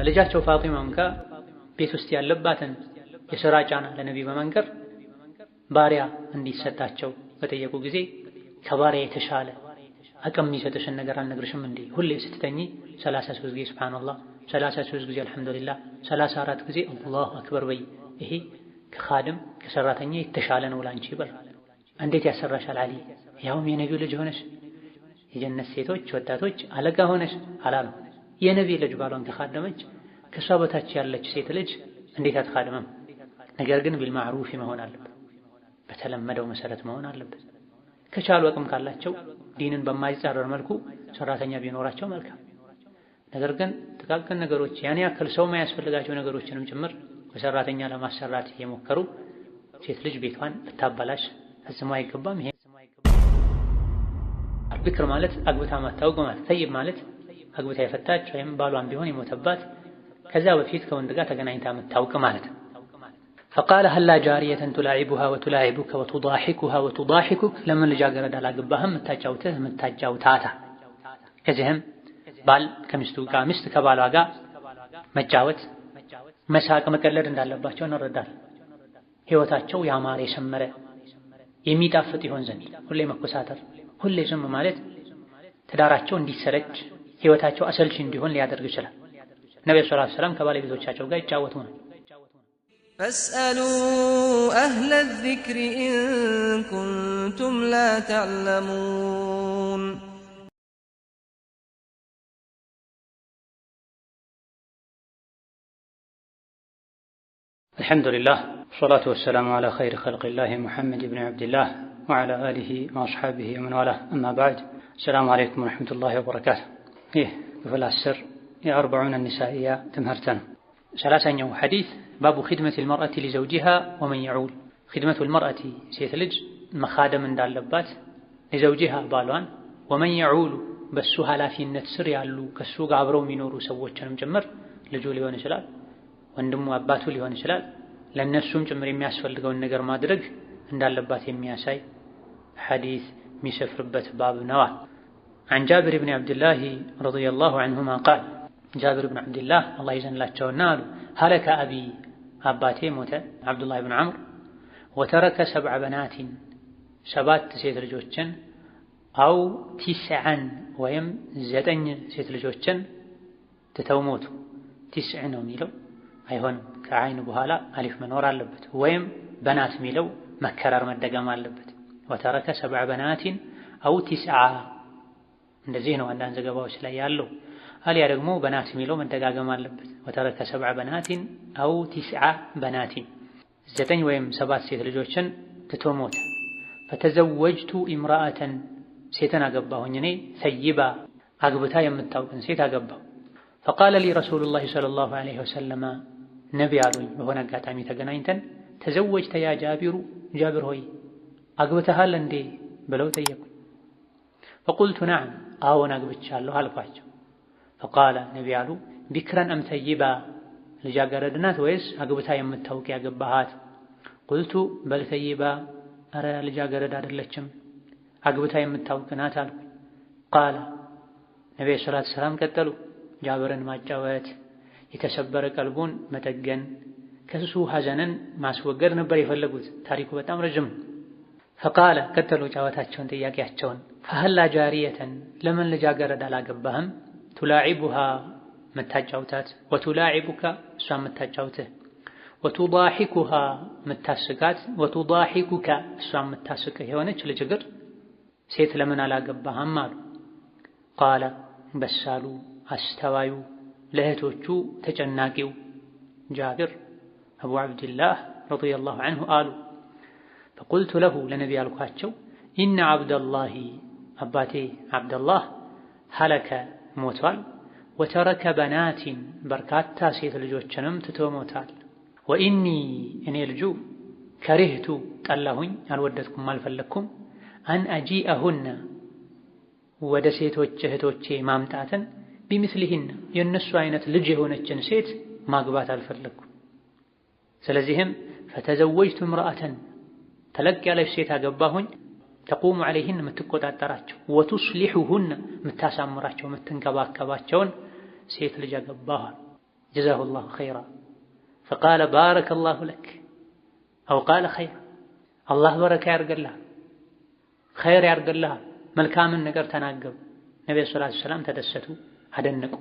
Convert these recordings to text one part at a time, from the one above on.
ልጃቸው ፋጢማም ጋር ቤት ውስጥ ያለባትን የሥራ ጫና ለነቢ በመንገር ባሪያ እንዲሰጣቸው በጠየቁ ጊዜ ከባሪያ የተሻለ አቅም የሚሰጥሽን ነገር አልነግርሽም እንዴ? ሁሌ ስትተኚ 33 ጊዜ ሱብሃንአላህ፣ 33 ጊዜ አልሐምዱሊላህ፣ 34 ጊዜ አላሁ አክበር በይ። ይሄ ከኻድም ከሰራተኛ የተሻለ ነው ላንቺ ይበል። እንዴት ያሰራሻል አሊ? ያውም የነቢዩ ልጅ ሆነሽ የጀነት ሴቶች ወጣቶች አለቃ ሆነሽ አላሉ። የነቢይ ልጅ ባሏን ከኻደመች ከሷ በታች ያለች ሴት ልጅ እንዴት አትኻድመም? ነገር ግን ቢልማዕሩፍ መሆን አለበት፣ በተለመደው መሰረት መሆን አለበት። ከቻሉ አቅም ካላቸው ዲንን በማይጻረር መልኩ ሰራተኛ ቢኖራቸው መልካም። ነገር ግን ጥቃቅን ነገሮች ያን ያክል ሰው ማያስፈልጋቸው ነገሮችንም ጭምር በሰራተኛ ለማሰራት የሞከሩ ሴት ልጅ ቤቷን ልታበላሽ ፈጽሞ አይገባም። ይሄ ቢክር ማለት አግብታ ማታውቅ ማለት፣ ሰይብ ማለት አግብታ የፈታች ወይም ባሏን ቢሆን የሞተባት ከዛ በፊት ከወንድ ጋር ተገናኝታ የምታውቅ ማለት ነው። فقال هل جارية تلاعبها وتلاعبك وتضاحكها وتضاحكك لمن ልጃገረድ አላገባህም የምታጫውትህ የምታጫውታታ። ከዚህም ባል ከሚስቱ ጋር ሚስት ከባሏ ጋር መጫወት መሳቅ መቀለድ እንዳለባቸው እንረዳለን። ህይወታቸው ያማረ የሰመረ የሚጣፍጥ ይሆን ዘንድ ሁሌ መኮሳተር ሁሌ ዝም ማለት ትዳራቸው እንዲሰለች ህይወታቸው አሰልቺ እንዲሆን ሊያደርግ ይችላል። ነብዩ ሰለላሁ ዐለይሂ ወሰለም ከባለቤቶቻቸው ጋር ይጫወቱ ነው። فاسألوا أهل الذكر إن كنتم لا تعلمون. الحمد لله والصلاة والسلام على خير خلق الله محمد بن عبد الله وعلى آله وأصحابه ومن والاه. أما بعد، السلام عليكم ورحمة الله وبركاته. كفل السر يا 40 النسائية تمهرتنا. ثلاثة حديث باب خدمة المرأة لزوجها ومن يعول. خدمة المرأة سيتلج مخادم دالبات لزوجها بالوان ومن يعول بسوها لا في النتسر يعلو كسوق عبرو مينورو سووچንም ጭምር ልጁ ሊሆን ይችላል፣ ወንድሙ አባቱ ሊሆን ይችላል። ለነሱም ጭምር የሚያስፈልገውን ነገር ማድረግ እንዳለባት የሚያሳይ ሐዲስ የሚሰፍርበት ባብ ነው። عن جابر بن عبد الله رضي الله عنهما قال جابر بن عبد الله الله يزنላቸውና አሉ هلك أبي አባቴ ሞተ አብዱላህ ብን ዐምር وترك 7 بنات 7 ሴት ልጆችን አው 9 ወይም 9 ሴት ልጆችን ትተው ሞቱ። 9 ነው የሚለው አይሆንም፣ ከአይን በኋላ አሊፍ መኖር አለበት። ወይም በናት የሚለው መከራር መደገም አለበት። وترك 7 بنات أو 9 እንደዚህ ነው አንዳንድ ዘገባዎች ላይ ያለው። አሊያ ደግሞ በናት የሚለው መደጋገም አለበት። وترك 7 بنات أو 9 بنات 9 ወይም 7 ሴት ልጆችን ትቶ ሞተ። فتزوجت امرأة ሴትን አገባሁኝ እኔ ሰይባ አግብታ የምታውቅን ሴት አገባሁ። فقال لي رسول الله صلى الله عليه وسلم ነቢ አሉኝ በሆነ አጋጣሚ ተገናኝተን ተዘወጅተ ያ ጃቢሩ ጃቢር ሆይ አግብተሃል እንዴ ብለው ጠየቁ። فقلت نعم አዎን አግብቻለሁ አልኳቸው። فقال ነቢ አሉ ቢክረን አም ሰይባ ልጃገረድ ናት ወይስ አግብታ የምታውቅ ያገባሃት? قلت በል ሰይባ አረ ልጃገረድ አይደለችም አግብታ የምታውቅ ናት አልኩ። ቃለ ነቢ ሰለላሁ ዐለይሂ ወሰለም ቀጠሉ ጃብርን ማጫወት የተሰበረ ቀልቡን መጠገን ከሱ ሐዘንን ማስወገድ ነበር የፈለጉት። ታሪኩ በጣም ረጅም። فقال ቀጠሉ ጫወታቸውን ጥያቄያቸውን فهل جارية ለምን ልጃገረድ አላገባህም تلاعبها መታጫውታት وتلاعبك እሷ መታጫውትህ وتضاحكها መታስቃት وتضاحكك እሷ መታስቅህ የሆነች ልጅ ግር ሴት ለምን አላገባህም አሉ። ቃለ በሳሉ አስተዋዩ ለእህቶቹ ተጨናቂው ጃቢር አቡ ዓብድላህ ረዲየላሁ ዐንሁ አሉ فقلت له ለነቢ አልኳቸው ኢነ ዓብደላህ አባቴ ዓብደላህ ሀለከ ሞቷል ወተረከ በናቲን በርካታ ሴት ልጆችንም ትቶ ሞታል ወኢኒ እኔ ልጁ ከሪህቱ ጠላሁኝ አልወደድኩም አልፈለግኩም አን አጂአሁነ ወደ ሴቶች እህቶቼ ማምጣትን ቢምስሊሂን የነሱ አይነት ልጅ የሆነችን ሴት ማግባት አልፈለግኩም። ስለዚህም ፈተዘወጅቱ እምረአተን ተለቅ ያለች ሴት አገባሁኝ ተቁሙ ዐለይሂን የምትቆጣጠራቸው ወቱስሊሑሁን የምታሳምራቸው የምትንከባከባቸውን ሴት ልጅ አገባሁ። ጀዛሁላሁ ኸይራ ፈቃለ ባረከላሁ ለክ አው ቃለ ኸይር አላህ በረካ ያርግልህ ኸይር ያርግልህ መልካምን ነገር ተናገሩ። ነብዩ ሰለላሁ ዐለይሂ ወሰለም ተደሰቱ፣ አደነቁ።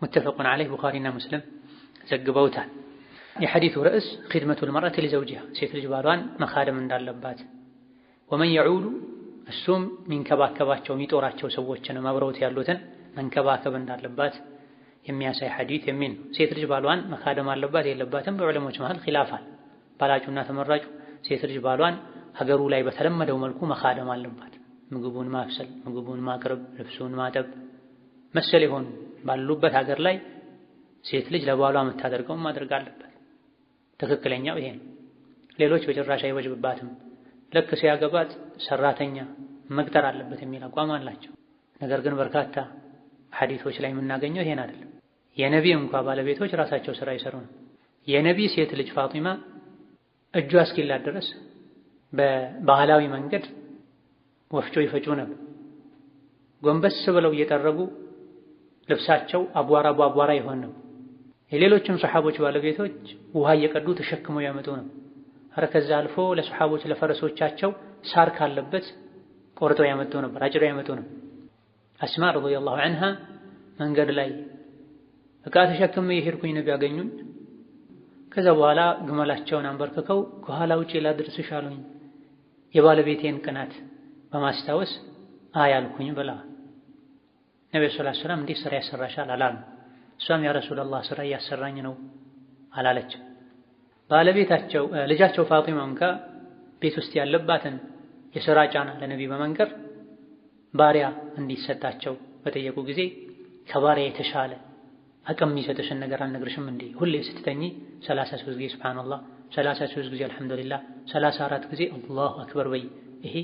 ሙተፈቁን ዐለይህ ቡኻሪና ሙስሊም ዘግበውታል። የሐዲሱ ርዕስ ኺድመቱል መርአቲ ሊዘውጂሃ ሴት ልጅ ባሏን መኻደም እንዳለባት ወመን የዑሉ እሱም ሚንከባከባቸው የሚጦራቸው ሰዎችንም አብረውት ያሉትን መንከባከብ እንዳለባት የሚያሳይ ሐዲስ የሚል ነው። ሴት ልጅ ባሏን መኻደም አለባት የለባትም በዑለሞች መሃል ኺላፋል። ባላጩና ተመራጩ ሴት ልጅ ባሏን ሀገሩ ላይ በተለመደው መልኩ መኻደም አለባት። ምግቡን ማብሰል፣ ምግቡን ማቅረብ፣ ልብሱን ማጠብ መሰል ይሆን ባሉበት ሀገር ላይ ሴት ልጅ ለባሏ የምታደርገውን ማድረግ አለበት። ትክክለኛው ይሄ ነው። ሌሎች በጭራሽ አይወጅብባትም። ልክ ሲያገባት ሰራተኛ መቅጠር አለበት የሚል አቋም አላቸው። ነገር ግን በርካታ ሐዲሶች ላይ የምናገኘው ይሄን አይደለም። የነቢ እንኳ ባለቤቶች ራሳቸው ስራ ይሰሩ ነው። የነቢ ሴት ልጅ ፋጢማ እጇ እስኪላት ድረስ በባህላዊ መንገድ ወፍጮ ይፈጩ ነበር። ጎንበስ ብለው እየጠረጉ ልብሳቸው አቧራ በአቧራ ይሆን ነው። የሌሎችም ሰሐቦች ባለቤቶች ውሃ እየቀዱ ተሸክመው ያመጡ ነው። ኧረ ከዛ አልፎ ለሰሐቦች ለፈረሶቻቸው ሳር ካለበት ቆርጠው ያመጡ ነበር፣ አጭረው ያመጡ ነው። አስማ ረዲየላሁ ዐንሃ መንገድ ላይ ዕቃ ተሸክሜ የሄድኩኝ ነቢ ያገኙኝ። ከዛ በኋላ ግመላቸውን አንበርክከው ከኋላ ውጪ ላድርስሽ አሉኝ። የባለቤቴን ቅናት በማስታወስ አያልኩኝ ብላ ነብዩ ሰለላሁ ዐለይሂ ወሰለም እንዲህ ስራ ያሰራሻል አላሉ። እሷም ያ ረሱላህ ስራ እያሰራኝ ነው አላለች። ባለቤታቸው ልጃቸው ፋጢማም ቤት ውስጥ ያለባትን የሥራ ጫና ለነቢ በመንገር ባሪያ እንዲሰጣቸው በጠየቁ ጊዜ ከባሪያ የተሻለ አቅም የሚሰጥሽን ነገር አልነግርሽም እንዴ? ሁሌ ስትተኚ 33 ጊዜ ሱብሃንአላህ፣ 33 ጊዜ አልሐምዱሊላህ፣ 34 ጊዜ አላሁ አክበር በይ። ይሄ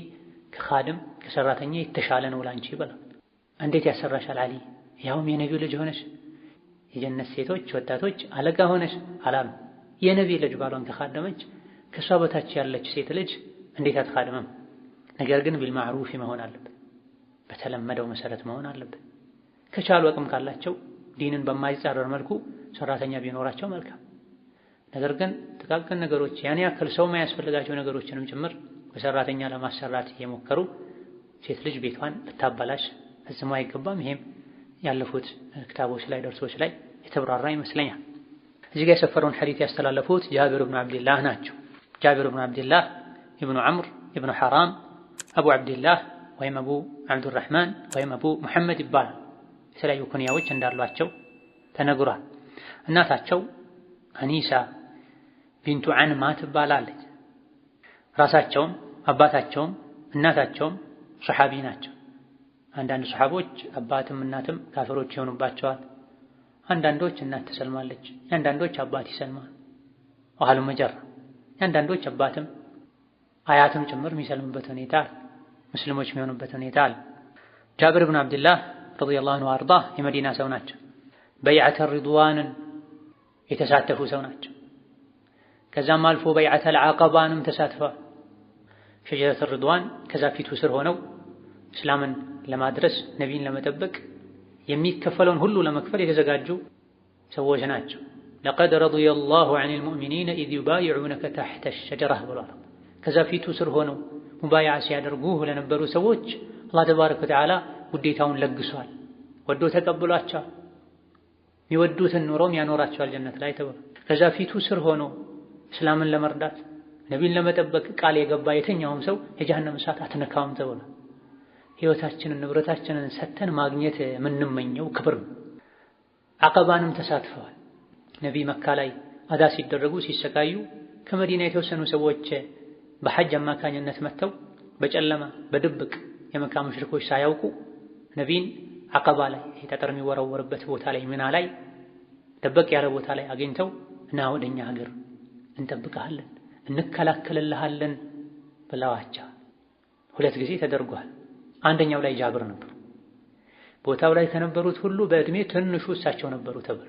ከኻድም ከሰራተኛ የተሻለ ነው ላንቺ ብላ እንዴት ያሰራሻል አሊ? ያውም የነቢዩ ልጅ ሆነሽ የጀነት ሴቶች ወጣቶች አለቃ ሆነሽ አላሉ። የነቢ ልጅ ባሏን ከኻደመች ከሷ በታች ያለች ሴት ልጅ እንዴት አትኻድመም? ነገር ግን ቢልማዕሩፍ መሆን አለበት፣ በተለመደው መሰረት መሆን አለበት። ከቻሉ አቅም ካላቸው ዲንን በማይጻረር መልኩ ሰራተኛ ቢኖራቸው መልካም። ነገር ግን ጥቃቅን ነገሮች ያን ያክል ሰው የማያስፈልጋቸው ነገሮችንም ጭምር በሰራተኛ ለማሰራት የሞከሩ ሴት ልጅ ቤቷን ልታበላሽ ፈጽሞ አይገባም። ይሄም ያለፉት ክታቦች ላይ ደርሶች ላይ የተብራራ ይመስለኛል። እዚህ ጋር የሰፈረውን ሐዲስ ያስተላለፉት ጃቢር ኢብኑ አብዱላህ ናቸው። ጃቢር ኢብኑ አብዱላህ ኢብኑ ዐምር ኢብኑ ሐራም አቡ አብዱላህ ወይም አቡ አብዱራህማን ወይም አቡ ሙሐመድ ይባላል። የተለያዩ ኩንያዎች እንዳሏቸው ተነግሯል። እናታቸው አኒሳ ቢንቱ ዐንማ ትባላለች። ራሳቸውም አባታቸውም እናታቸውም ሱሐቢ ናቸው። አንዳንድ ሱሐቦች አባትም እናትም ካፊሮች ይሆኑባቸዋል። አንዳንዶች እናት ትሰልማለች፣ አንዳንዶች አባት ይሰልማል። ወሐሉ መጀራ አንዳንዶች አባትም አያትም ጭምር የሚሰልምበት ሁኔታ ሙስሊሞች የሚሆኑበት ሁኔታ አለ። ጃብር ኢብኑ አብዱላህ ረዲየላሁ ዐንሁ አርዳ የመዲና ሰው ናቸው። በይዐተ ሪድዋንን የተሳተፉ ሰው ናቸው። ከዛም አልፎ በይዐተል ዐቀባንም ተሳትፈዋል። ሸጀረተ ሪድዋን ከዛፊቱ ስር ሆነው እስላምን ለማድረስ ነቢይን ለመጠበቅ የሚከፈለውን ሁሉ ለመክፈል የተዘጋጁ ሰዎች ናቸው። ለቀድ ረዲየላሁ ዐኒል ሙእሚኒነ ኢዝ ዩባይዑነከ ተሕተ ሸጀረህ ብሏል። ከዛፊቱ ስር ሆነው ሙባይዓ ሲያደርጉ ለነበሩ ሰዎች አላህ ተባረከ ወተዓላ ውዴታውን ለግሷል። ወዶ ተቀብሏቸዋል። የሚወዱትን ኑሮም ያኖራቸዋል ጀነት ላይ ተብሎ ከዛፊቱ ስር ሆኖ እስላምን ለመርዳት ነቢይን ለመጠበቅ ቃል የገባ የትኛውም ሰው የጀሃነም እሳት አትነካውም ተብሎ ሕይወታችንን ንብረታችንን ሰተን ማግኘት የምንመኘው ክብር ነው። ዐቀባንም ተሳትፈዋል። ነቢይ መካ ላይ አዳ ሲደረጉ ሲሰቃዩ ከመዲና የተወሰኑ ሰዎች በሐጅ አማካኝነት መጥተው በጨለማ በድብቅ የመካ ሙሽሪኮች ሳያውቁ ነቢይን ዐቀባ ላይ ጠጠር የሚወረወርበት ቦታ ላይ ሚና ላይ ደበቅ ያለ ቦታ ላይ አግኝተው እና ወደኛ ሀገር እንጠብቅሃለን እንከላከልልሃለን ብለዋቸው 2 ጊዜ ተደርጓል። አንደኛው ላይ ጃብር ነበሩ። ቦታው ላይ ከነበሩት ሁሉ በእድሜ ትንሹ እሳቸው ነበሩ ተብሎ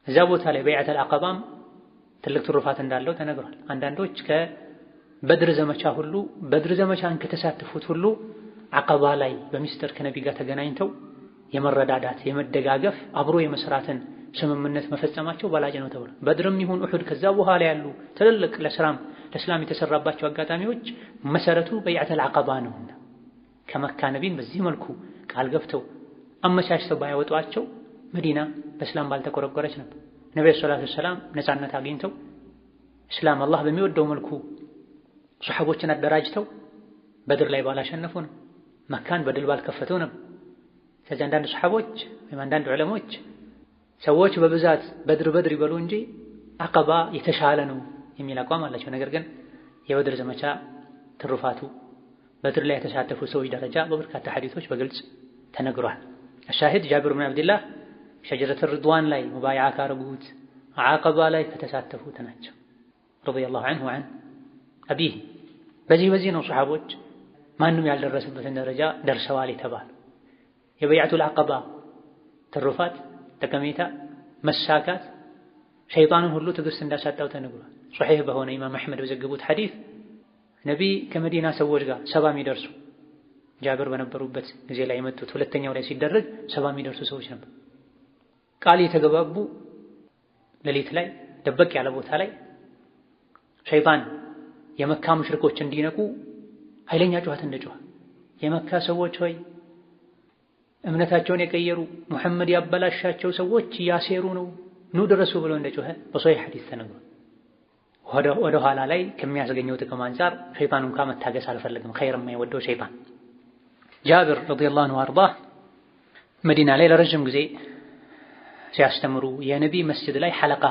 እዛ ቦታ ላይ በይዐተል ዐቀባም ትልቅ ትሩፋት እንዳለው ተነግሯል። አንዳንዶች ከበድር ዘመቻ ሁሉ በድር ዘመቻን ከተሳተፉት ሁሉ ዐቀባ ላይ በሚስጥር ከነቢ ጋር ተገናኝተው የመረዳዳት የመደጋገፍ አብሮ የመስራትን ስምምነት መፈጸማቸው በላጭ ነው ተብሎ በድርም ይሁን ኡሑድ ከዛ በኋላ ያሉ ትልልቅ ለእስላም የተሰራባቸው አጋጣሚዎች መሰረቱ በይዓተል ዐቀባ ነውና ከመካ ነቢን በዚህ መልኩ ቃል ገብተው አመቻችተው ባያወጧቸው መዲና በእስላም ባልተቆረቆረች ነበር። ነብዩ ሰለላሁ ዐለይሂ ወሰለም ነፃነት አግኝተው እስላም አላህ በሚወደው መልኩ ሱሐቦችን አደራጅተው በድር ላይ ባላሸነፉ ነው። መካን በድል ባልከፈተው ነው። ስለዚህ አንዳንድ ሱሐቦች ወይም አንዳንድ ዑለሞች ሰዎች በብዛት በድር ይበሉ እንጂ ዐቀባ የተሻለ ነው የሚል አቋም አላቸው። ነገር ግን የበድር ዘመቻ ትሩፋቱ በድር ላይ የተሳተፉ ሰዎች ደረጃ በበርካታ ሐዲሶች በግልጽ ተነግሯል። አሻሂድ ጃቢር ብን አብድላህ ሸጀረተ ርድዋን ላይ ሙባይዓ ካረጉት ዐቀባ ላይ ከተሳተፉት ናቸው ረዲየላሁ ዐንሁ ወዐን አቢህ። በዚህ ነው ሱሐቦች ማንም ያልደረሰበትን ደረጃ ደርሰዋል የተባሉ። የበይዓቱል ዐቀባ ትሩፋት፣ ጠቀሜታ፣ መሳካት ሸይጣንን ሁሉ ትዕግስት እንዳሳጣው ተነግሯል። ሶሒህ በሆነ ኢማም አሕመድ በዘገቡት ሐዲስ ነቢይ ከመዲና ሰዎች ጋር 70 የሚደርሱ ጃብር በነበሩበት ጊዜ ላይ የመጡት ሁለተኛው ላይ ሲደረግ 70 የሚደርሱ ሰዎች ነበር። ቃል የተገባቡ ሌሊት ላይ ደበቅ ያለ ቦታ ላይ ሸይጣን የመካ ሙሽሪኮች እንዲነቁ ኃይለኛ ጩኸት እንደጮኸ የመካ ሰዎች ሆይ እምነታቸውን የቀየሩ ሙሐመድ ያበላሻቸው ሰዎች እያሴሩ ነው ኑ ድረሱ ብሎ እንደጮኸ በሶሒህ ሐዲስ ተነግሯል። ወደ ኋላ ላይ ከሚያስገኘው ጥቅም አንፃር ሸይጣኑን መታገስ አልፈለግም። ኸይር የማይወደው ሸይጣን ጃብር ረዲየላሁ ዐንሁ ወአርዳህ መዲና ላይ ለረጅም ጊዜ ሲያስተምሩ የነቢይ መስጂድ ላይ ሐለቃ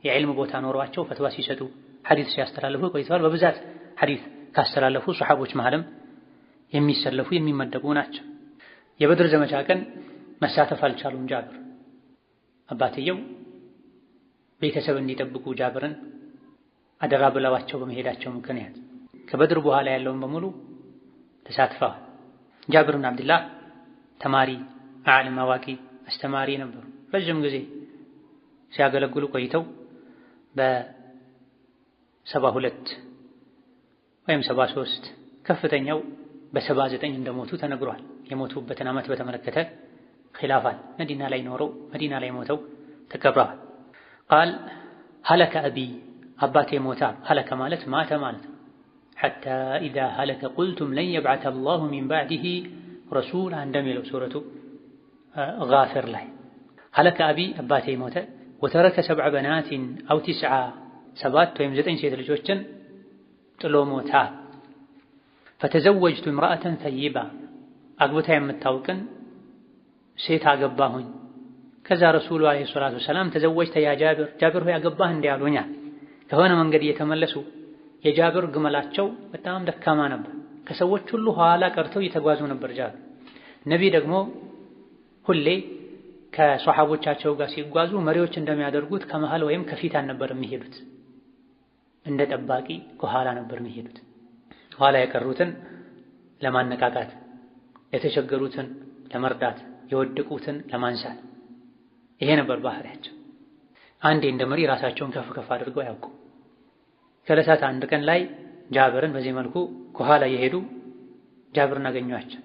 የዕልም ቦታ ኖሯቸው ፈትዋ ሲሰጡ ሐዲስ ሲያስተላልፉ ቆይተዋል። በብዛት ሐዲስ ካስተላለፉ ሱሐቦች መሃልም የሚሰለፉ የሚመደቡ ናቸው። የበድር ዘመቻ ቀን መሳተፍ አልቻሉም። ጃብር አባትየው ቤተሰብ እንዲጠብቁ ጃብርን አደራ ብለዋቸው በመሄዳቸው ምክንያት ከበድር በኋላ ያለውን በሙሉ ተሳትፈዋል። ጃብር ብን አብድላህ ተማሪ፣ ዓሊም፣ አዋቂ፣ አስተማሪ ነበሩ። ረጅም ጊዜ ሲያገለግሉ ቆይተው በ72 ወይም 73 ከፍተኛው በ79 እንደሞቱ ተነግሯል። የሞቱበትን ዓመት በተመለከተ ኺላፋል። መዲና ላይ ኖረው መዲና ላይ ሞተው ተቀብረዋል። ቃል ሀለከ አቢ አባቴ ሞታ። ሀለከ ማለት ማተ ማለት ነው። ሐታ ኢዛ ሀለከ ቁልቱም ለን የብዓተ አላሁ ሚን ባዕዲሂ ረሱላ እንደሚለው ሱረቱ ጋፊር ላይ ሀለከ አቢ አባቴ ሞተ። ወተረከ 7 በናቲን አው 9 7 ወይም 9 ሴት ልጆችን ጥሎ ሞታ። ፈተዘወጅቱ እምረአተን ተይባ አግብታ የምታውቅን ሴት አገባሁኝ። ከዛ ረሱሉ ዓለይሂ ሰላቱ ወሰላም ተዘወጅተ ያ ጃብር ሆይ አገባህ እንዲህ አሉኛል። ከሆነ መንገድ እየተመለሱ የጃብር ግመላቸው በጣም ደካማ ነበር። ከሰዎች ሁሉ ኋላ ቀርተው እየተጓዙ ነበር ጃብር። ነቢይ ደግሞ ሁሌ ከሷሐቦቻቸው ጋር ሲጓዙ መሪዎች እንደሚያደርጉት ከመሃል ወይም ከፊት አልነበር የሚሄዱት፣ እንደ ጠባቂ ከኋላ ነበር የሚሄዱት። ኋላ የቀሩትን ለማነቃቃት፣ የተቸገሩትን ለመርዳት፣ የወደቁትን ለማንሳት ይሄ ነበር ባህሪያቸው። አንዴ እንደ መሪ ራሳቸውን ከፍ ከፍ አድርገው ያውቁ። ከዕለታት አንድ ቀን ላይ ጃብርን በዚህ መልኩ ከኋላ የሄዱ ጃብርን አገኟቸው።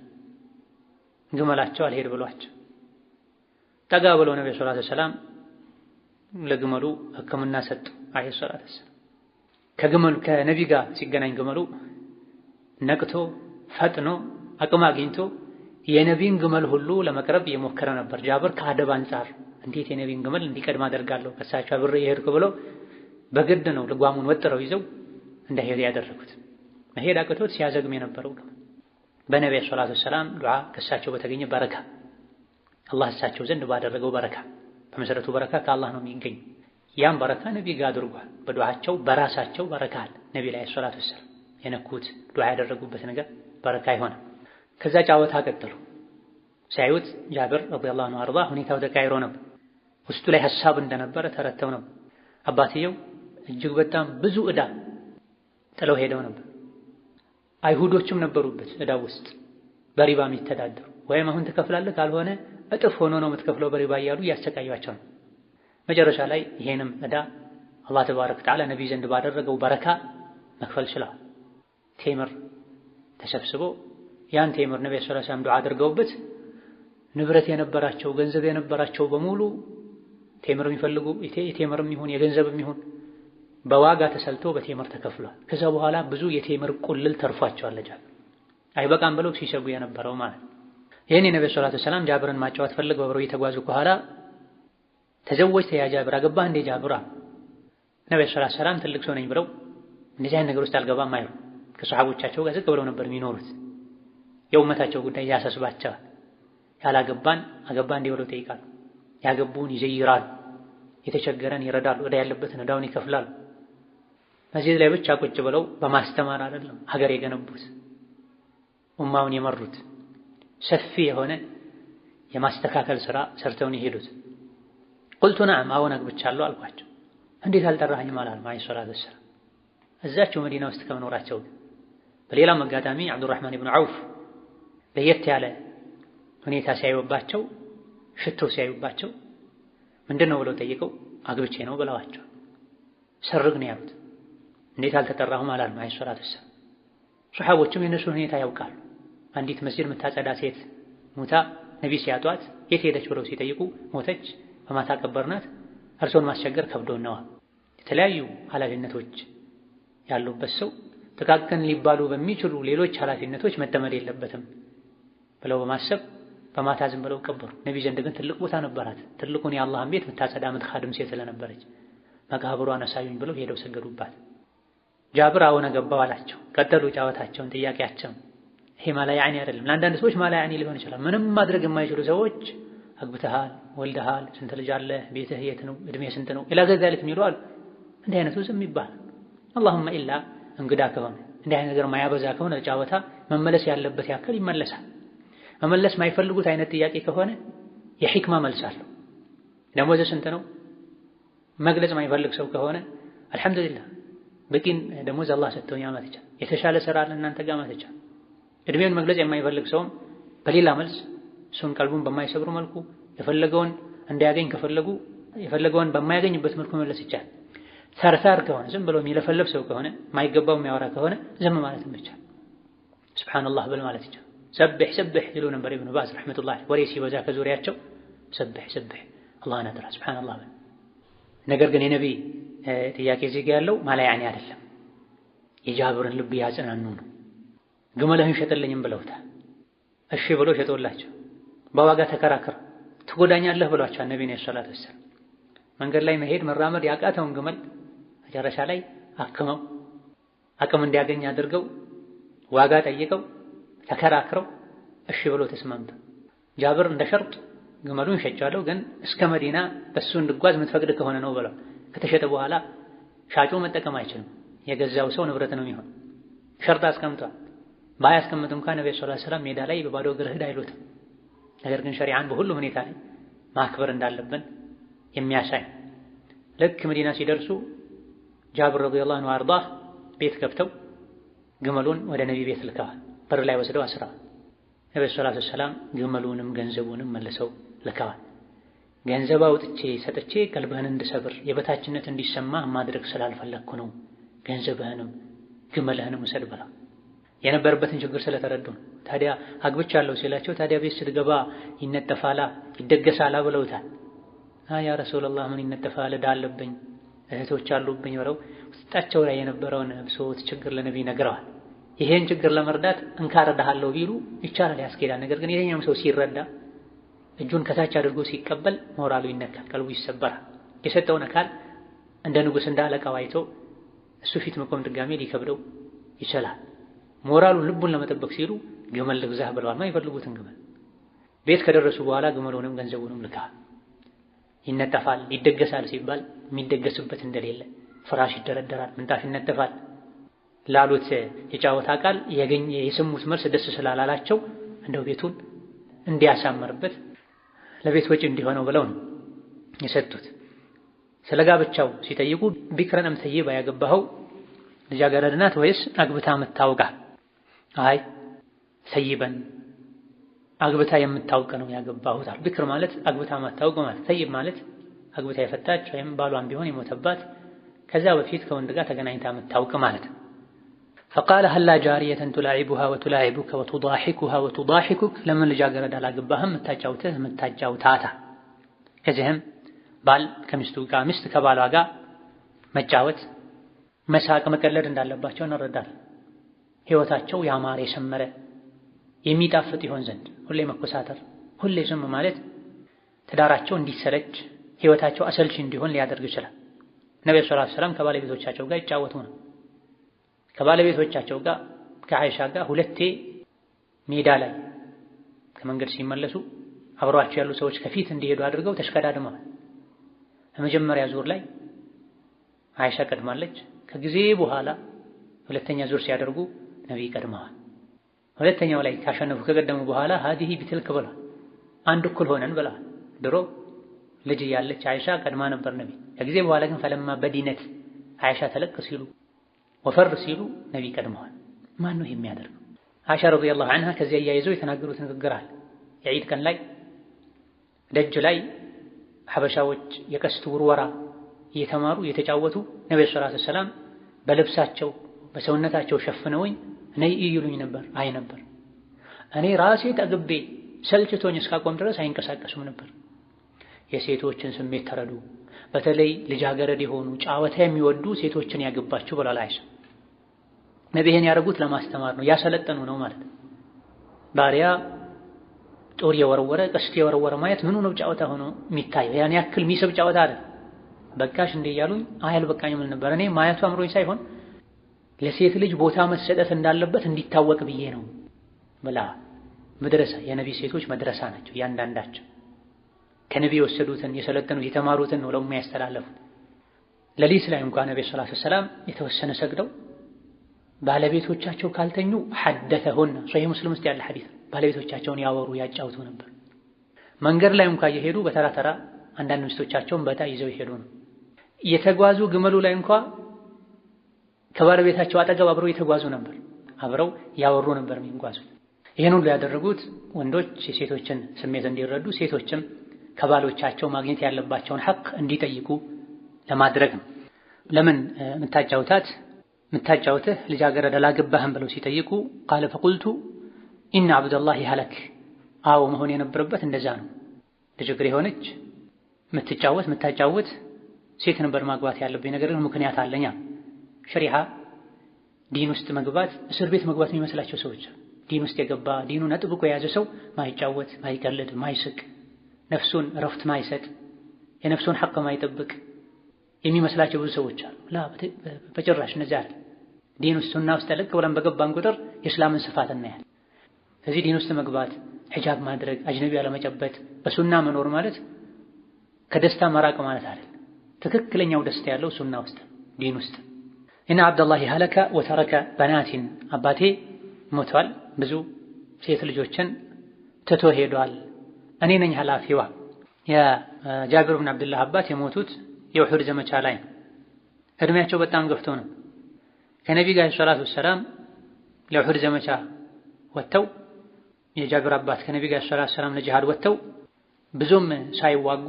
ግመላቸው አልሄድ ብሏቸው ጠጋ ብለው ነብዩ ሰለላሁ ዐለይሂ ወሰለም ለግመሉ ሕክምና ሰጡ። አለይሂ ሰላቱ ወሰላም ከነቢይ ጋር ሲገናኝ ግመሉ ነቅቶ ፈጥኖ አቅም አግኝቶ የነቢይን ግመል ሁሉ ለመቅረብ የሞከረ ነበር። ጃብር ከአደብ አንፃር እንዴት የነቢይን ግመል እንዲቀድም አደርጋለሁ ከሳቸው አብሬ የሄድኩ ብሎ በግድ ነው ልጓሙን ወጥረው ይዘው እንዳይሄድ ያደረጉት። መሄድ አቅቶት ሲያዘግም የነበረው ግመል በነብዩ ሰለላሁ ዐለይሂ ወሰለም ዱዓ ከሳቸው በተገኘ በረካ አላህ እሳቸው ዘንድ ባደረገው በረካ። በመሰረቱ በረካ ከአላህ ነው የሚገኝ። ያን በረካ ነቢይ ጋር አድርጓል። በዱዓቸው በራሳቸው በረካ አለ። ነብዩ ላይ ሰለላሁ ዐለይሂ ወሰለም የነኩት ዱዓ ያደረጉበት ነገር በረካ ይሆናል። ከዛ ጫወታ ቀጠሉ። ሲያዩት ጃብር ረዲየላሁ ዐንሁ አርዳ ሁኔታው ተቀይሮ ነበር። ውስጡ ላይ ሐሳብ እንደነበረ ተረተው ነበር። አባትየው እጅግ በጣም ብዙ ዕዳ ጥለው ሄደው ነበር። አይሁዶችም ነበሩበት ዕዳ ውስጥ በሪባ የሚተዳደሩ። ወይም አሁን ትከፍላለህ ካልሆነ እጥፍ ሆኖ ነው የምትከፍለው በሪባ እያሉ እያሰቃዩአቸው ነው። መጨረሻ ላይ ይሄንም ዕዳ አላህ ተባረከ ወተዓላ ነቢይ ዘንድ ባደረገው በረካ መክፈል ችለዋል። ቴምር ተሰብስቦ ያን ቴምር ነብዩ ሰለላሁ ዐለይሂ ወሰለም ዱዓ አድርገውበት ንብረት የነበራቸው ገንዘብ የነበራቸው በሙሉ ቴምር የሚፈልጉ የቴምርም ይሁን የገንዘብም ይሁን በዋጋ ተሰልቶ በቴምር ተከፍሏል። ከዛ በኋላ ብዙ የቴምር ቁልል ተርፏቸዋል። ጃብር አይበቃም ብለው ሲሰጉ የነበረው ማለት ይሄን የነብዩ ሰለላሁ ዐለይሂ ወሰለም ጃብርን ማጫወት ፈልገው አብረው እየተጓዙ ከኋላ ተዘወጅተ ያ ጃብር አገባህ እንዴ ጃብር? ነብዩ ሰለላሁ ዐለይሂ ወሰለም ትልቅ ሰው ነኝ ብለው እንደዚህ አይነት ነገር ውስጥ አልገባም አይሉ ከሰሃቦቻቸው ጋር ዝቅ ብለው ነበር የሚኖሩት። የኡመታቸው ጉዳይ ያሳስባቸዋል። ያላገባን አገባ እንዴ ብለው ይጠይቃሉ። ያገቡን ይዘይራሉ። የተቸገረን ይረዳሉ። ወደ ያለበትን ዕዳውን ይከፍላሉ። መስጂድ ላይ ብቻ ቁጭ ብለው በማስተማር አይደለም ሀገር የገነቡት ኡማውን የመሩት ሰፊ የሆነ የማስተካከል ስራ ሰርተውን የሄዱት። ቁልቱ ነዓም አዎን አግብቻለሁ አልኳቸው። እንዴት አልጠራኸኝም አላልም አለይሂ ሰላቱ ወሰላም። እዛቸው መዲና ውስጥ ከመኖራቸው በሌላም አጋጣሚ አብዱራህማን ኢብኑ ዐውፍ ለየት ያለ ሁኔታ ሲያዩባቸው ሽቶ ሲያዩባቸው ምንድነው ብለው ጠይቀው አግብቼ ነው ብለዋቸው ሰርግ ነው ያሉት። እንዴት አልተጠራሁም አላልም አለይሂ ሰላቱ ወሰላም። ሱሐቦችም የነሱን ሁኔታ ያውቃሉ። አንዲት መስጂድ የምታጸዳ ሴት ሞታ ነቢ ሲያጧት የት ሄደች ብለው ሲጠይቁ ሞተች፣ በማታ ቀበርናት፣ እርሶን ማስቸገር ከብዶን ነዋ። የተለያዩ ኃላፊነቶች ያሉበት ሰው ጥቃቅን ሊባሉ በሚችሉ ሌሎች ኃላፊነቶች መጠመድ የለበትም ብለው በማሰብ በማታ ዝም ብለው ቀበሩ። ነቢ ዘንድ ግን ትልቅ ቦታ ነበራት። ትልቁን የአላህን ቤት የምታጸዳ የምትኻድም ሴት ስለነበረች መቃብሯን አሳዩኝ ብለው ሄደው ሰገዱባት። ጃብር አዎን አገባው አላቸው። ቀጠሉ ጫወታቸውን፣ ጥያቄያቸውን። ይሄ ማላ ያዕኒ አይደለም። ለአንዳንድ ሰዎች ማላ ያዕኒ ሊሆን ይችላል። ምንም ማድረግ የማይችሉ ሰዎች አግብተሃል፣ ወልደሃል፣ ስንት ልጅ አለ፣ ቤትህ የት ነው፣ እድሜ ስንት ነው ኢላ ገዛሊክ የሚሉ አሉ። እንዲህ አይነቱ ዝም ይባላል። አላሁመ ኢላ እንግዳ ከሆነ እንዲህ አይነት ነገር ማያበዛ ከሆነ ጫወታ መመለስ ያለበት ያክል ይመለሳል። መመለስ ማይፈልጉት አይነት ጥያቄ ከሆነ የሂክማ መልሳለሁ። ደሞዝ ስንት ነው መግለጽ ማይፈልግ ሰው ከሆነ አልሐምዱሊላህ በቂን ደሞዝ አላህ ሰጥቶኝ አመተቻ የተሻለ ስራ አለ እናንተ ጋር አመተቻ። እድሜውን መግለጽ የማይፈልግ ሰውም በሌላ መልስ እሱን ቀልቡን በማይሰብሩ መልኩ የፈለገውን እንዲያገኝ ከፈለጉ የፈለገውን በማያገኝበት መልኩ መመለስ ይቻላል። ሰርሳር ከሆነ ዝም ብሎ የሚለፈለፍ ሰው ከሆነ ማይገባው የሚያወራ ከሆነ ዝም ማለት ብቻ ሱብሃንአላህ ብል ማለት ይቻላል። ሰብሕ ሰብሕ ይሉ ነበር ኢብኑ ባዝ ረሕመቱላህ ወሬ ሲበዛ ከዙሪያቸው ሰብሕ ሰብሕ አላህን አደራ ሱብሃንአላህ ብል። ነገር ግን የነቢ ጥያቄ እዚህ ጋር ያለው ማላ ያዕኒ አይደለም። የጃብርን ልብ ያጽናኑ ነው። ግመልህን ሸጥልኝም ብለውታል። እሺ ብሎ ሸጦላቸው በዋጋ ተከራከረ። ትጎዳኛለህ ብሏቸው ነቢ ሰለላሁ ዐለይሂ ወሰለም መንገድ ላይ መሄድ መራመድ ያቃተውን ግመል መጨረሻ ላይ አክመው አቅም እንዲያገኝ አድርገው ዋጋ ጠይቀው ተከራክረው እሺ ብሎ ተስማምተው ጃብር እንደ ሸርጥ ግመሉን ሸጫለሁ ግን እስከ መዲና በሱ እንድጓዝ የምትፈቅድ ከሆነ ነው ብለው ከተሸጠ በኋላ ሻጩ መጠቀም አይችልም። የገዛው ሰው ንብረት ነው የሚሆን። ሸርጥ አስቀምጧል። ባያስቀምጥ እንኳን ነብዩ ሰለላሁ ዐለይሂ ወሰለም ሜዳ ላይ በባዶ እግር ሂድ አይሉትም። ነገር ግን ሸሪዓን በሁሉም ሁኔታ ላይ ማክበር እንዳለብን የሚያሳይ ልክ መዲና ሲደርሱ ጃብር ረዲየላሁ ዐንሁ አርዳህ ቤት ገብተው ግመሉን ወደ ነቢ ቤት ልከዋል። በር ላይ ወስደው አስረዋል። ነብዩ ሰለላሁ ዐለይሂ ወሰለም ግመሉንም ገንዘቡንም መልሰው ልከዋል። ገንዘብ አውጥቼ ሰጥቼ ቀልብህን እንድሰብር የበታችነት እንዲሰማ ማድረግ ስላልፈለኩ ነው። ገንዘብህንም ግመልህንም ውሰድ ብለው የነበረበትን ችግር ስለተረዱ ነው። ታዲያ አግብቻለሁ ሲላቸው ታዲያ ቤት ስትገባ ይነጠፋላ ይደገሳላ ብለውታል። ያ ረሱላህ ምን ይነጠፋል ዕዳ አለብኝ እህቶች አሉብኝ ብለው ውስጣቸው ላይ የነበረውን ብሶት ችግር ለነብይ ነግረዋል። ይሄን ችግር ለመርዳት እንካረዳሃለሁ ቢሉ ይቻላል ያስኬዳል። ነገር ግን የትኛውም ሰው ሲረዳ እጁን ከታች አድርጎ ሲቀበል ሞራሉ ይነካል፣ ቀልቡ ይሰበራል። የሰጠውን አካል እንደ ንጉስ እንደ አለቃው አይቶ እሱ ፊት መቆም ድጋሜ ሊከብደው ይችላል። ሞራሉን ልቡን ለመጠበቅ ሲሉ ግመል ልግዛህ ብለዋል። ማይፈልጉትን ግመል ቤት ከደረሱ በኋላ ግመሉንም ገንዘቡንም ልከዋል። ይነጠፋል ይደገሳል ሲባል የሚደገስበት እንደሌለ ፍራሽ ይደረደራል፣ ምንጣፍ ይነጠፋል ላሉት የጫወታ ቃል የሰሙት መልስ ደስ ስላላላቸው እንደው ቤቱን እንዲያሳምርበት ለቤት ወጪ እንዲሆነው ብለው ነው የሰጡት። ስለ ጋብቻው ሲጠይቁ ቢክረን አም ሰይባ ያገባኸው ልጃገረድ ናት ወይስ አግብታ የምታውቃ? አይ ሰይበን አግብታ የምታውቅ ነው ያገባሁት አሉ። ቢክር ማለት አግብታ የማታውቅ ማለት፣ ሰይብ ማለት አግብታ የፈታች ወይም ባሏን ቢሆን የሞተባት ከዛ በፊት ከወንድ ጋር ተገናኝታ የምታውቅ ማለት ነው። فقال هلا جارية تلاعبها وتلاعبك وتضاحكها وتضاحكك لمن ልጃገረድ አላገባህም የምታጫውትህ የምታጫውታታ። ከዚህም ባል ከሚስቱ ጋር፣ ሚስት ከባሏ ጋር መጫወት፣ መሳቅ፣ መቀለድ እንዳለባቸው እንረዳለን። ህይወታቸው ያማረ የሰመረ የሚጣፍጥ ይሆን ዘንድ ሁሌ መኮሳተር፣ ሁሌ ዝም ማለት ትዳራቸው እንዲሰለች ህይወታቸው አሰልቺ እንዲሆን ሊያደርግ ይችላል። ነብዩ ሰለላሁ ዐለይሂ ወሰለም ከባለቤቶቻቸው ጋር ይጫወቱ ነው። ከባለቤቶቻቸው ጋር ከዓኢሻ ጋር ሁለቴ ሜዳ ላይ ከመንገድ ሲመለሱ አብሯቸው ያሉ ሰዎች ከፊት እንዲሄዱ አድርገው ተሽቀዳድመዋል። በመጀመሪያ ዙር ላይ ዓኢሻ ቀድማለች። ከጊዜ በኋላ ሁለተኛ ዙር ሲያደርጉ ነብይ ቀድመዋል። ሁለተኛው ላይ ካሸነፉ ከቀደሙ በኋላ ሀዲሂ ቢትልክ ብለዋል። አንድ እኩል ሆነን ብለዋል። ድሮ ልጅ ያለች ዓኢሻ ቀድማ ነበር ነብይ። ከጊዜ በኋላ ግን ፈለማ በዲነት ዓኢሻ ተለቅ ሲሉ ወፈር ሲሉ ነብይ ቀድመዋል። ማን ነው የሚያደርገው? ዓኢሻ ረዲየላሁ ዐንሃ ከዚያ እያይዘው የተናገሩት ንግግር አለ። የዒድ ቀን ላይ ደጅ ላይ ሐበሻዎች የቀስት ውርወራ እየተማሩ እየተጫወቱ ነብዩ ሰለላሁ ዐለይሂ ወሰለም በልብሳቸው በሰውነታቸው ሸፍነውኝ ነይ ይሉኝ ነበር። አይ ነበር እኔ ራሴ ጠግቤ ሰልችቶኝ እስካቆም ድረስ አይንቀሳቀሱም ነበር። የሴቶችን ስሜት ተረዱ። በተለይ ልጃገረድ የሆኑ ጫወታ የሚወዱ ሴቶችን ያገባችሁ ብሏል ዓኢሻ። ነብይን ያደረጉት ለማስተማር ነው፣ ያሰለጠኑ ነው ማለት ነው። ባሪያ ጦር የወረወረ ቀስት የወረወረ ማየት ምኑ ነው ጫወታ ሆኖ የሚታየው? ያን ያክል የሚስብ ጫወታ አይደል። በቃሽ እንደ እያሉኝ አልበቃኝም ነበር። እኔ ማየቱ አምሮኝ ሳይሆን ለሴት ልጅ ቦታ መሰጠት እንዳለበት እንዲታወቅ ብዬ ነው ብላ መድረሳ የነብይ ሴቶች መድረሳ ናቸው። ያንዳንዳቸው ከነብይ የወሰዱትን የሰለጠኑት የተማሩትን ነው ለኡማ ያስተላለፉት። ሌሊት ላይ እንኳን ነብዩ ሰለላሁ ዐለይሂ ወሰለም የተወሰነ ሰግደው ባለቤቶቻቸው ካልተኙ ሐደተሁን ሶሒህ ሙስሊም ውስጥ ያለ ሐዲስ ባለቤቶቻቸውን ያወሩ ያጫውቱ ነበር። መንገድ ላይ እንኳን እየሄዱ በተራ ተራ አንዳንድ ሚስቶቻቸውን በጣ ይዘው ይሄዱ ነው። የተጓዙ ግመሉ ላይ እንኳን ከባለቤታቸው አጠገብ አብረው የተጓዙ ነበር፣ አብረው ያወሩ ነበር የሚጓዙት። ይሄን ሁሉ ያደረጉት ወንዶች የሴቶችን ስሜት እንዲረዱ፣ ሴቶችም ከባሎቻቸው ማግኘት ያለባቸውን ሐቅ እንዲጠይቁ ለማድረግ ነው። ለምን ምታጫውትህ ልጃገረድ አላገባህም ብለው ሲጠይቁ ቃለ ፈቁልቱ ኢነ ዐብደላሂ ሀለክ። አዎ መሆን የነበረበት እንደዛ ነው። ልጅ እግር የሆነች ምታጫውት ሴት ነበር ማግባት ያለብኝ፣ ነገር ግን ምክንያት አለኛ። ሸሪዓ ዲን ውስጥ መግባት እስር ቤት መግባት የሚመስላቸው ሰዎች፣ ዲን ውስጥ የገባ ዲኑን አጥብቆ የያዘ ሰው ማይጫወት፣ ማይቀልድ፣ ማይስቅ፣ ነፍሱን እረፍት ማይሰጥ፣ የነፍሱን ሐቅ ማይጠብቅ የሚመስላቸው ብዙ ሰዎች አሉ። በጭራሽ እነዚያ አይደል። ዲን ውስጥ ሱና ውስጥ ተለቅ ብለን በገባን ቁጥር የእስላምን ስፋት እናያለን። ስለዚህ ዲን ውስጥ መግባት፣ ሒጃብ ማድረግ፣ አጅነቢ ያለመጨበጥ፣ በሱና መኖር ማለት ከደስታ መራቅ ማለት አይደል። ትክክለኛው ደስታ ያለው ሱና ውስጥ ዲን ውስጥ። ኢነ ዐብደላሂ ሀለከ ወተረከ በናቲን፣ አባቴ ሞቷል፣ ብዙ ሴት ልጆችን ትቶ ሄዷል፣ እኔ ነኝ ኃላፊዋ። የጃቢር ብን አብድላህ አባት የሞቱት የኡሑድ ዘመቻ ላይ ነው። እድሜያቸው በጣም ገፍቶ ነው። ከነቢዩ ጋር ሰለላሁ ዐለይሂ ወሰለም ለኡሑድ ዘመቻ ወጥተው የጃቢር አባት ከነቢዩ ጋር ሰለላሁ ዐለይሂ ወሰለም ለጂሃድ ወጥተው ብዙም ሳይዋጉ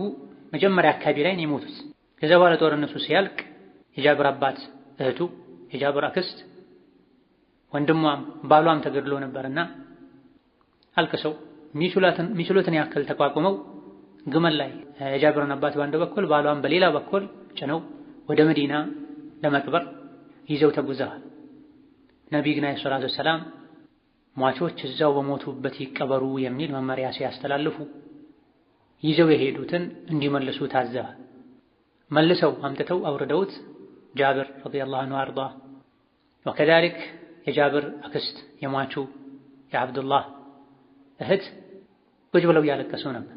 መጀመሪያ አካባቢ ላይ ነው የሞቱት። ከዛ በኋላ ጦርነቱ ሲያልቅ የጃቢር አባት እህቱ፣ የጃቢር አክስት፣ ወንድሟም ባሏም ተገድሎ ነበርና አልቅሰው የሚችሉትን ያክል ተቋቁመው ግመል ላይ የጃቢርን አባት በአንድ በኩል ባሏም በሌላ በኩል ጭነው ወደ መዲና ለመቅበር ይዘው ተጉዘዋል። ነቢዩ ግን ሰለላሁ ዐለይሂ ወሰለም ሟቾች እዛው በሞቱበት ይቀበሩ የሚል መመሪያ ሲያስተላልፉ ይዘው የሄዱትን እንዲመልሱ ታዘዋል። መልሰው አምጥተው አውርደውት ጃቢር ረዲየላሁ ዐንሁ አርዳ ወከዛሊክ የጃቢር አክስት የሟቹ የአብዱላህ እህት ቁጭ ብለው ያለቀሱ ነበር።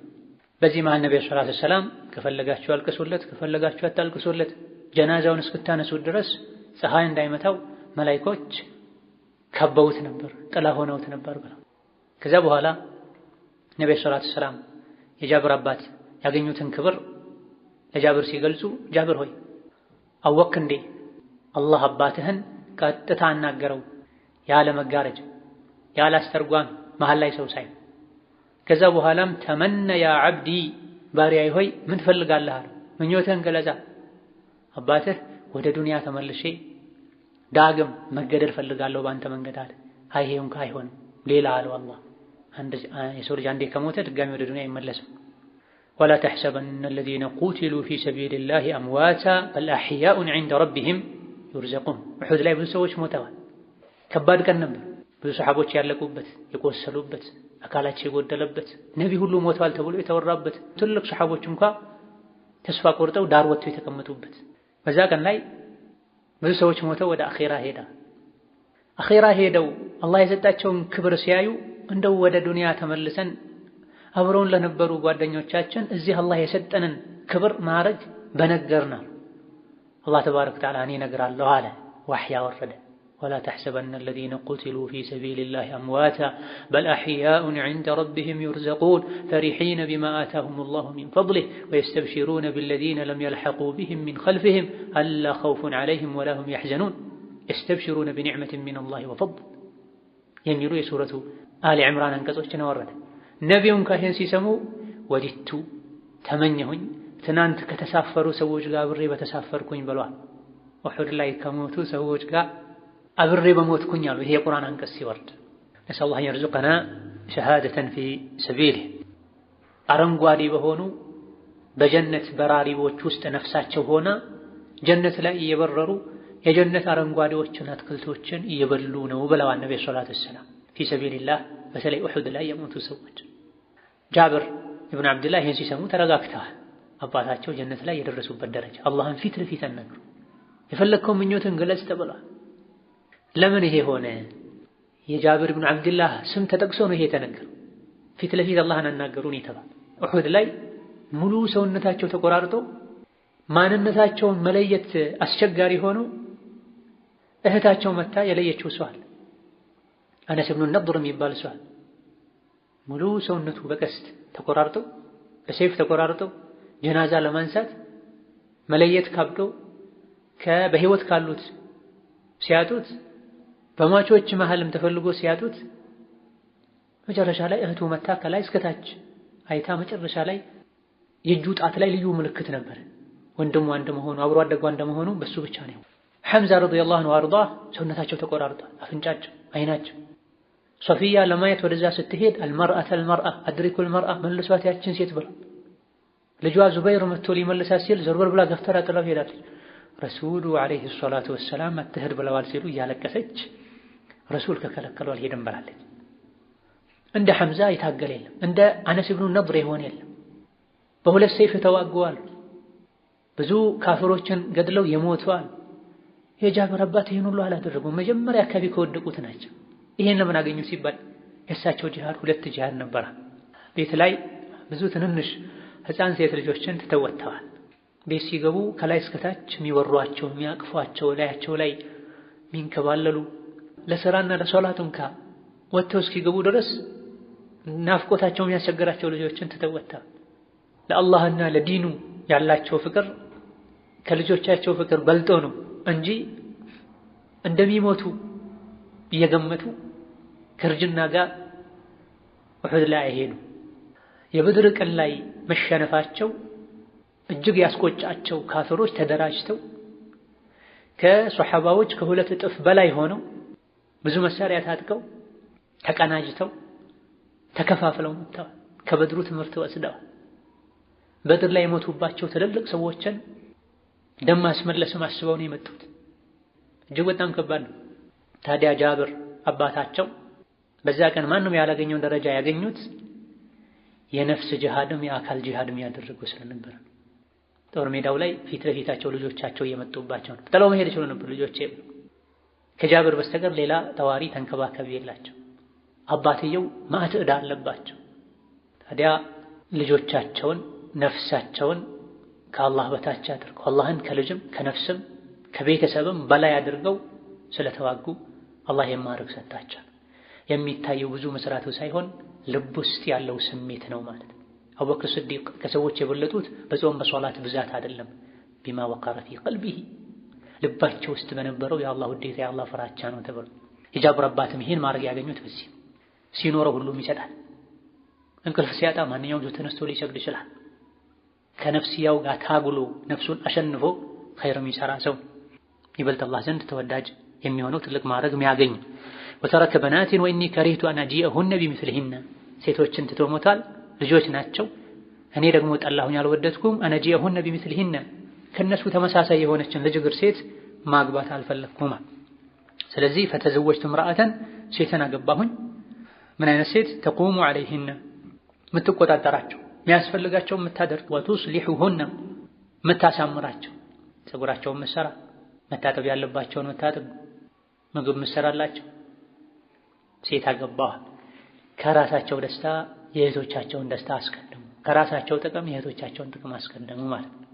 በዚህ መሃል ነብዩ ሰለላሁ ዐለይሂ ወሰለም ከፈለጋችሁ አልቅሱለት፣ ከፈለጋችሁ አታልቅሱለት፣ ጀናዛውን እስክታነሱት ድረስ ፀሐይ እንዳይመታው መላእክቶች ከበውት ነበር፣ ጥላ ሆነውት ነበር ብለው። ከዛ በኋላ ነብዩ ሰለላሁ ዐለይሂ ወሰለም የጃቢር አባት ያገኙትን ክብር ለጃቢር ሲገልጹ ጃቢር ሆይ አወክ እንዴ አላህ አባትህን ቀጥታ አናገረው ያለ መጋረጃ ያለ አስተርጓሚ መሃል ላይ ሰው ሳይ። ከዛ በኋላም ተመነ ያ ዐብዲ ባሪያዬ ሆይ ምን ትፈልጋለህ አለ። ምኞትህን ገለጻ። አባትህ ወደ ዱንያ ተመልሼ ዳግም መገደል ፈልጋለሁ በአንተ መንገድ አለ። አይሄም አይሆንም ሌላ አለው አላህ። የሰው ልጅ አንዴ ከሞተ ድጋሚ ወደ ዱንያ አይመለስም። ولا تحسبن الذين قتلوا في سبيل الله أمواتا بل أحياء عند ربهم يرزقون أحد ላይ ብዙ ሰዎች ሞተዋል ከባድ ቀን ነበር ብዙ ሰሃቦች ያለቁበት የቆሰሉበት አካላቸው የጎደለበት ነቢ ሁሉ ሞተዋል ተብሎ የተወራበት ትልቅ ሰሃቦች እንኳን ተስፋ ቆርጠው ዳር ወጥተው የተቀመጡበት በዛ ቀን ላይ ብዙ ሰዎች ሞተው ወደ አኺራ ሄደው አላህ የሰጣቸውን ክብር ሲያዩ እንደው ወደ ዱንያ ተመልሰን አብረውን ለነበሩ ጓደኞቻችን እዚህ አላህ የሰጠንን ክብር ማረግ በነገርና አላህ ተባረከ ወተዓላ እኔ እነግራለሁ አለ ወህይ ወረደ ولا تحسبن الذين قتلوا في سبيل الله أمواتا بل أحياء عند ربهم يرزقون فرحين بما آتاهم الله من فضله ويستبشرون بالذين لم يلحقوا بهم من خلفهم ألا خوف عليهم ولا هم يحزنون يستبشرون بنعمة من الله وفضل يميلوا سورة آل عمران انقصوچنا ورد ነቢዩን ካህን ሲሰሙ ወዲቱ ተመኘሁኝ ትናንት ከተሳፈሩ ሰዎች ጋር አብሬ በተሳፈርኩኝ ብለዋል ኡሁድ ላይ ከሞቱ ሰዎች ጋር አብሬ በሞትኩኝ አሉ ይሄ የቁርአን አንቀጽ ሲወርድ ነስአል አላህ ይርዙቀና ሸሃደተን ፊ ሰቢሊህ አረንጓዴ በሆኑ በጀነት በራሪዎች ውስጥ ነፍሳቸው ሆና ጀነት ላይ እየበረሩ የጀነት አረንጓዴዎችን አትክልቶችን እየበሉ ነው ብለዋል ነብዩ ሰለላሁ ዐለይሂ ወሰለም ፊ ሰቢልላህ በተለይ ኡሁድ ላይ የሞቱ ሰዎች ጃብር ኢብኑ አብዱላህ ይህን ሲሰሙ ተረጋግተዋል አባታቸው ጀነት ላይ የደረሱበት ደረጃ አላህን ፊት ለፊት አናገሩ የፈለከው ምኞትን ገለጽ ተብሏል ለምን ይሄ ሆነ የጃብር ኢብኑ አብዱላህ ስም ተጠቅሶ ነው ይሄ የተነገረው ፊት ለፊት አላህን አናገሩን ይተባል ኡሁድ ላይ ሙሉ ሰውነታቸው ተቆራርጦ ማንነታቸውን መለየት አስቸጋሪ ሆኖ እህታቸው መታ የለየችው ሰው አለ አነስ ኢብኑ ነድር የሚባል ሰው ሙሉ ሰውነቱ በቀስት ተቆራርጦ በሰይፍ ተቆራርጦ ጀናዛ ለማንሳት መለየት ካብዶ በህይወት ካሉት ሲያጡት በሟቾች መሐልም ተፈልጎ ሲያጡት መጨረሻ ላይ እህቱ መታ ከላይ እስከታች አይታ መጨረሻ ላይ የእጁ ጣት ላይ ልዩ ምልክት ነበር ወንድሙ እንደመሆኑ አብሮ አደጓ እንደመሆኑ በሱ ብቻ ነው ሐምዛ ረዲየላሁ ዐንሁ ወአርዳ ሰውነታቸው ተቆራርጧል አፍንጫቸው አይናቸው ሶፊያ ለማየት ወደዛ ስትሄድ አልመርአ አድሪኩል መርአ መልሷት ያችን ሴት ብላ ልጇ ዙበይር መጥቶ ሊመልሳት ሲል ዘርበር ብላ ገፍተራ ጥላው ሄዳለች ረሱሉ ዐለይሂ ሰላቱ ወሰላም አትሄድ ብለዋል ሲሉ እያለቀሰች ረሱል ከከለከሉ አልሄድም ብላለች እንደ ሐምዛ የታገለ የለም እንደ አነስ ኢብኑ ነድር የሆነ የለም በሁለት ሰይፍ ተዋግተዋል ብዙ ካፍሮችን ገድለው የሞተዋል የጃብር አባት ይሄን ሁሉ አላደረጉም መጀመሪያ አካባቢ ከወደቁት ናቸው ይሄን ለምን አገኙ ሲባል የእሳቸው ጂሃድ ሁለት ጂሃድ ነበር ቤት ላይ ብዙ ትንንሽ ህፃን ሴት ልጆችን ተተወተዋል ቤት ሲገቡ ከላይ እስከታች የሚወሯቸው የሚያቅፏቸው ላያቸው ላይ ሚንከባለሉ ለሰራና ለሶላቱን ወጥተው እስኪገቡ ድረስ ናፍቆታቸው የሚያስቸግራቸው ልጆችን ተተወተዋል ለአላህና ለዲኑ ያላቸው ፍቅር ከልጆቻቸው ፍቅር በልጦ ነው እንጂ እንደሚሞቱ እየገመቱ ከርጅና ጋር ኡሁድ ላይ አይሄዱ የበድር ቀን ላይ መሸነፋቸው እጅግ ያስቆጫቸው ካፍሮች ተደራጅተው ከሱሐባዎች ከሁለት እጥፍ በላይ ሆነው ብዙ መሳሪያ ታጥቀው ተቀናጅተው ተከፋፍለው መጥተዋል ከበድሩ ትምህርት ወስደዋል በድር ላይ የሞቱባቸው ትልልቅ ሰዎችን ደም ማስመለስም አስበው ነው የመጡት እጅግ በጣም ከባድ ነው ታዲያ ጃብር አባታቸው በዛ ቀን ማንም ያላገኘውን ደረጃ ያገኙት የነፍስ ጂሃድም የአካል ጂሃድም ያደረጉ ስለነበር ጦር ሜዳው ላይ ፊት ለፊታቸው ልጆቻቸው እየመጡባቸው ነው ጥለው መሄድ ይችላሉ ነበር ልጆቼ ከጃብር በስተቀር ሌላ ተዋሪ ተንከባካቢ የላቸው አባትየው ማዕትዕዳ አለባቸው ታዲያ ልጆቻቸውን ነፍሳቸውን ከአላህ በታች አድርገው አላህን ከልጅም ከነፍስም ከቤተሰብም በላይ አድርገው ስለተዋጉ አላህ የማረግ ሰጣቸው የሚታየው ብዙ መስራቱ ሳይሆን ልብ ውስጥ ያለው ስሜት ነው ማለት ነው አቡበክር ሲዲቅ ከሰዎች የበለጡት በጾም በሶላት ብዛት አይደለም ቢማ ወቀረ في قلبه ልባቸው ውስጥ በነበረው የአላህ ውዴታ የአላህ ፍራቻ ነው ተብሎ የጃብር አባትም ይሄን ማድረግ ያገኙት በዚህ ሲኖረው ሁሉም ይሰጣል እንቅልፍ ሲያጣ ማንኛውም ሰው ተነስቶ ሊሰግድ ይችላል ከነፍስያው ጋር ታግሎ ነፍሱን አሸንፎ ኸይር የሚሰራ ሰው ይበልጥ አላህ ዘንድ ተወዳጅ የሚሆነው ትልቅ ማድረግ የሚያገኝ ወተረከ በናቲን ወኢኒ ከሪህቱ አን አጂአሁነ ቢሚስሊሂነ ሴቶችን ትቶ ሞታል ልጆች ናቸው እኔ ደግሞ ጠላሁኝ አልወደድኩም አነጂሁን ቢሚስሊሂን ከነሱ ተመሳሳይ የሆነችን ልጅግር ሴት ማግባት አልፈለኩም። ስለዚህ ፈተዘወጅቱ ምራአተን ሴትን አገባሁኝ። ምን አይነት ሴት? ተቁሙ ዐለይሂን የምትቆጣጠራቸው የሚያስፈልጋቸው የምታደርግ፣ ወቱስሊሑሁን የምታሳምራቸው፣ ፀጉራቸውን ምሰራ፣ መታጠብ ያለባቸውን መታጠብ፣ ምግብ ምሰራላቸው ሴት አገባሁ። ከራሳቸው ደስታ የእህቶቻቸውን ደስታ አስቀድሙ፣ ከራሳቸው ጥቅም የእህቶቻቸውን ጥቅም አስቀድሙ ማለት ነው።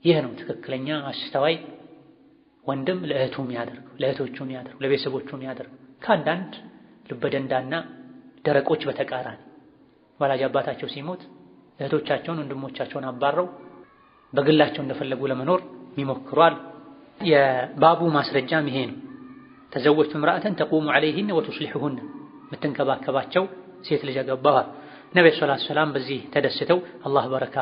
ይህ ነው ትክክለኛ አስተዋይ ወንድም ለእህቱ የሚያደርገው፣ ለእህቶቹ የሚያደርገው፣ ለቤተሰቦቹ የሚያደርገው። ከአንዳንድ ልበደንዳና ደረቆች በተቃራኒ ወላጅ አባታቸው ሲሞት እህቶቻቸውን ወንድሞቻቸውን አባረው በግላቸው እንደፈለጉ ለመኖር ይሞክራሉ። የባቡ ማስረጃም ይሄ ነው። ተዘወጅቱ ምራአተን ተቁሙ ዐለይሂን ወቱስሊሑሁን የምትንከባከባቸው ሴት ልጅ አገባሁ። ነብዩ ሰለላሁ ዐለይሂ ወሰለም በዚህ ተደስተው አላህ በረካ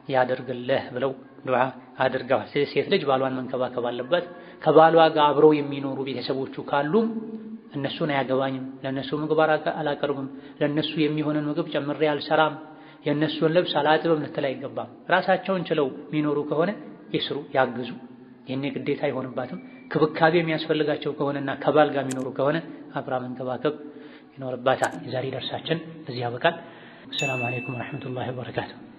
ያደርግልህ ብለው ዱዓ አድርገዋል። ሴት ልጅ ባሏን መንከባከብ አለባት። ከባሏ ጋር አብረው የሚኖሩ ቤተሰቦቹ ካሉም እነሱን አያገባኝም፣ ለነሱ ምግብ አላቀርብም፣ ለነሱ የሚሆንን ምግብ ጨምሬ አልሰራም፣ የነሱን ልብስ አላጥብም ልትል አይገባም። ራሳቸውን ችለው የሚኖሩ ከሆነ ይስሩ፣ ያግዙ። ይሄን ግዴታ አይሆንባትም። ክብካቤ የሚያስፈልጋቸው ከሆነና ከባል ጋር የሚኖሩ ከሆነ አብራ መንከባከብ ይኖርባታል። የዛሬ ደርሳችን በዚህ ያበቃል። ሰላም አለይኩም ወራህመቱላሂ ወበረካቱሁ።